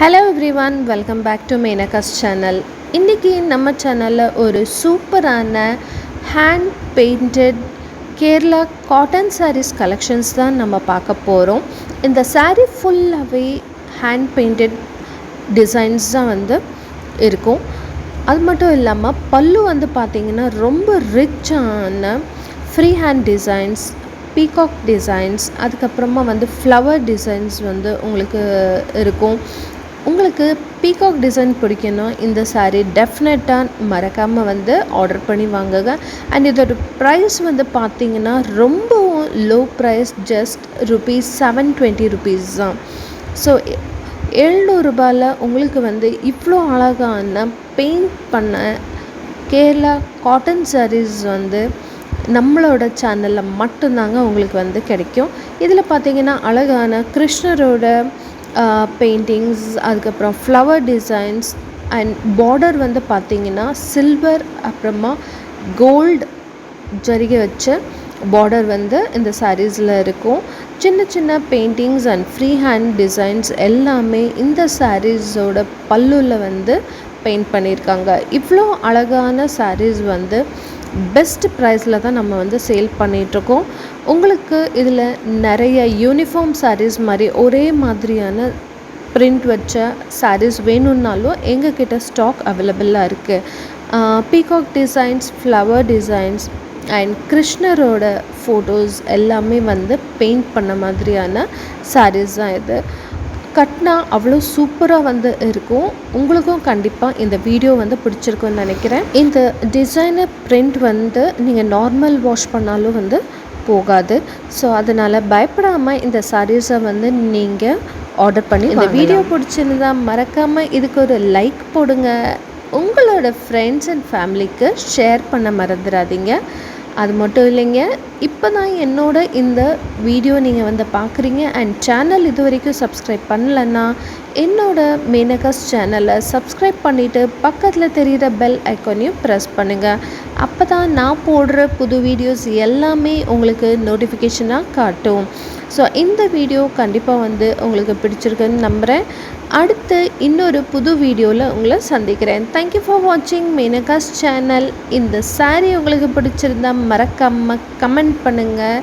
Hello everyone, welcome back to Menaka's channel. இன்றைக்கி நம்ம சேனலில் ஒரு சூப்பரான hand painted Kerala cotton saris collections தான் நம்ம பார்க்க போகிறோம். இந்த சாரீ ஃபுல்லாகவே ஹேண்ட் பெயிண்டட் டிசைன்ஸ் தான் இருக்கும். அது மட்டும் இல்லாமல் பல்லு பார்த்திங்கன்னா ரொம்ப ரிச்சான free hand designs, peacock designs, அதுக்கப்புறமா ஃப்ளவர் டிசைன்ஸ் உங்களுக்கு இருக்கும். உங்களுக்கு பீகாக் டிசைன் பிடிக்குன்னா இந்த சாரீ டெஃபினட்டாக மறக்காமல் ஆர்டர் பண்ணி வாங்குங்க. அண்ட் இதோட ப்ரைஸ் பார்த்திங்கன்னா ரொம்பவும் லோ ப்ரைஸ், ஜஸ்ட் ₹720 தான். ஸோ 700 ரூபாயில் உங்களுக்கு இவ்வளோ அழகான பெயிண்ட் பண்ண கேரளா காட்டன் சாரீஸ் நம்மளோட சேனலில் மட்டும்தாங்க உங்களுக்கு கிடைக்கும். இதில் பார்த்திங்கன்னா அழகான கிருஷ்ணரோட பெயிண்டிங்ஸ், அதுக்கப்புறம் ஃப்ளவர் டிசைன்ஸ் அண்ட் பார்டர் பார்த்திங்கன்னா சில்வர் அப்புறமா கோல்டு ஜரிகை வச்ச பார்டர் இந்த சாரீஸில் இருக்கும். சின்ன சின்ன paintings and free hand designs எல்லாமே இந்த சாரீஸோட பல்லுவில் பெயிண்ட் பண்ணியிருக்காங்க. இவ்வளோ அழகான சாரீஸ் பெஸ்ட் ப்ரைஸில் தான் நம்ம சேல் பண்ணிகிட்ருக்கோம். உங்களுக்கு இதில் நிறைய யூனிஃபார்ம் சாரீஸ் மாதிரி ஒரே மாதிரியான பிரிண்ட் வச்ச சாரீஸ் வேணும்னாலும் எங்ககிட்ட ஸ்டாக் அவைலபிளாக இருக்குது. Peacock designs, flower designs and கிருஷ்ணரோட ஃபோட்டோஸ் எல்லாமே பெயிண்ட் பண்ண மாதிரியான சாரீஸ் தான் இது. கட்டினா அவ்வளோ சூப்பராக இருக்கும். உங்களுக்கும் கண்டிப்பாக இந்த வீடியோ பிடிச்சிருக்குன்னு நினைக்கிறேன். இந்த டிசைனர் பிரிண்ட் நீங்கள் நார்மல் வாஷ் பண்ணாலும் போகாது. ஸோ அதனால் பயப்படாமல் இந்த சாரீஸை நீங்கள் ஆர்டர் பண்ணி இந்த வீடியோ பிடிச்சிருந்தா மறக்காமல் இதுக்கு ஒரு லைக் போடுங்க. உங்களோட ஃப்ரெண்ட்ஸ் அண்ட் ஃபேமிலிக்கு ஷேர் பண்ண மறந்துடாதீங்க. அது மட்டும் இல்லைங்க, இப்போ தான் என்னோட இந்த வீடியோ நீங்கள் பார்க்குறீங்க அண்ட் சேனல் இது வரைக்கும் சப்ஸ்கிரைப் பண்ணலன்னா என்னோட மேனகாஸ் சேனலை சப்ஸ்கிரைப் பண்ணிவிட்டு பக்கத்தில் தெரிகிற பெல் ஐக்கானையும் ப்ரெஸ் பண்ணுங்கள். அப்போ தான் நான் போடுற புது வீடியோஸ் எல்லாமே உங்களுக்கு நோட்டிஃபிகேஷனாக காட்டும். ஸோ இந்த வீடியோ கண்டிப்பாக உங்களுக்கு பிடிச்சிருக்குன்னு நம்புகிறேன். அடுத்து இன்னொரு புது வீடியோவில் உங்களை சந்திக்கிறேன். தேங்க்யூ ஃபார் வாட்சிங் மேனகாஸ் சேனல். இந்த சாரீ உங்களுக்கு பிடிச்சிருந்தா மறக்காமல் கமெண்ட் பண்ணுங்கள்.